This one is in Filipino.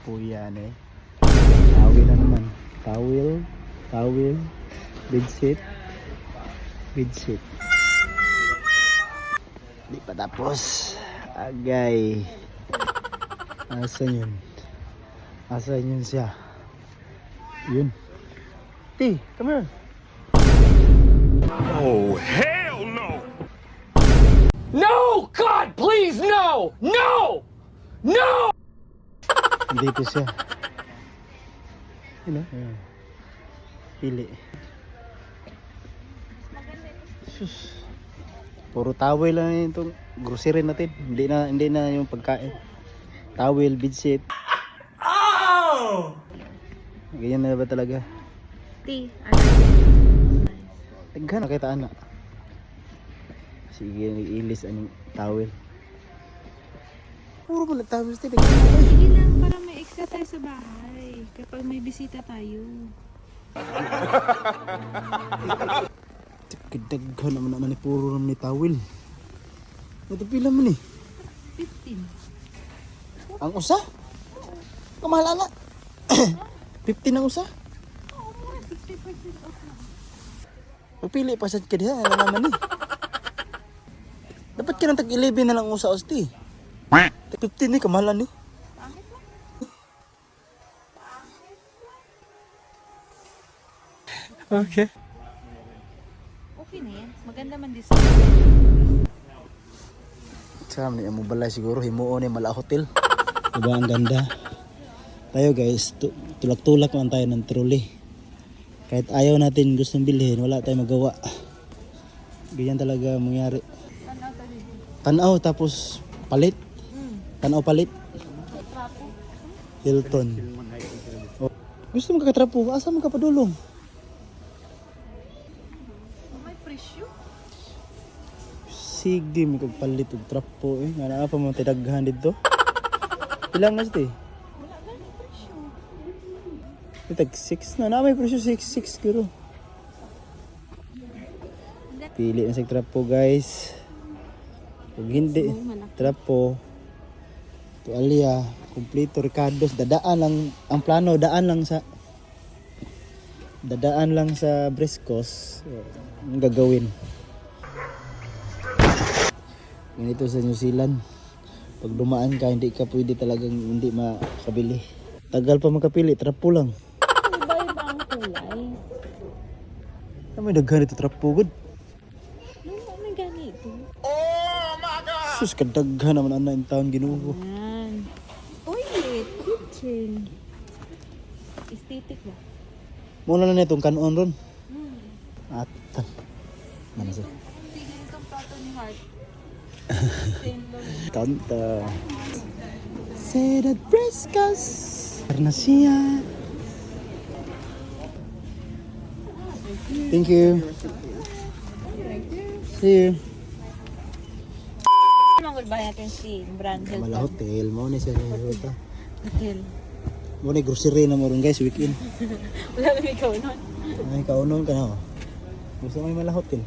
po yan eh. Tawil na naman. Tawil. Bedsheet. Di pa tapos. Agay. Asan yun siya? Yun. T, come here. Oh, hell no! No! God, please, no! No! No! Dito siya. Yun oh. Pili. Sus. Puro towel lang itong grocery natin. Hindi na yung pagkain. Towel, bedsheet. Oh! Ganyan na ba talaga? Tighan nakita anak. Sige, ilis ang towel. Puro pala towel stay. Sige lang para may extra tayo sa bahay kapag may bisita tayo. Daghan naman ni puro naman ni towel. Ito pila man eh. 15. Ang usa? Kamahal anak. 15 ang usa? Oo, mga 60% off na. Pagpili pa sa kadiha, ano naman eh. Dapat ka ng tag-11 na lang usa osti. 15 eh, kamahalan eh. Pangit lang. Okay. Okay na yan. Maganda man din. Sam ni mo balay siguro himuon ni mala hotel. Diba ang ganda? Tayo guys, tulak-tulak lang tayo ng trolley. Kahit ayaw natin gustong bilhin, wala tayong magawa. Ganyan talaga mangyari. Tanaw tapos palit. Tanaw palit. Hilton. Oh. Gusto mo kakatrapo? Asa mo ka padulong? May presyo. Sige, may kagpalit og trapo eh. Nga pa mo tidaghan dito. Ilang mas ito eh? Wala ganang presyo. Itag 6 na. May presyo 6 kiro. Pili na sa trapo guys. Kung hindi, trapo. Tualya. Kompleto Ricardo's. Dadaan lang. Ang plano, dadaan lang sa Briscos. Ang gagawin. Ganito sa New Zealand. Pag dumaan ka, hindi ka pwede talagang hindi makabili. Tagal pa makapili, trapo lang. Iba-iba ang kulay. May daghan ito trapo good. May ganito. Sus, kadaghan naman ang naing taon ginuho. Yan. Toilet. Kitchen. Aesthetic ba? Muna na itong kanon ron. Atan. Ano siya? Tigil itong plato ni Heart. Kanta. Sedad Briscos. Karena siya. Thank you. See you. Manggol ba natin si Brand Hilton? Mala hotel. Mau ni siya sa Hotel. Mau ni grocery na mo ron guys weekend. Wala na ikaw nun. Ay kaunon ka na. Gusto mo yung mala hotel.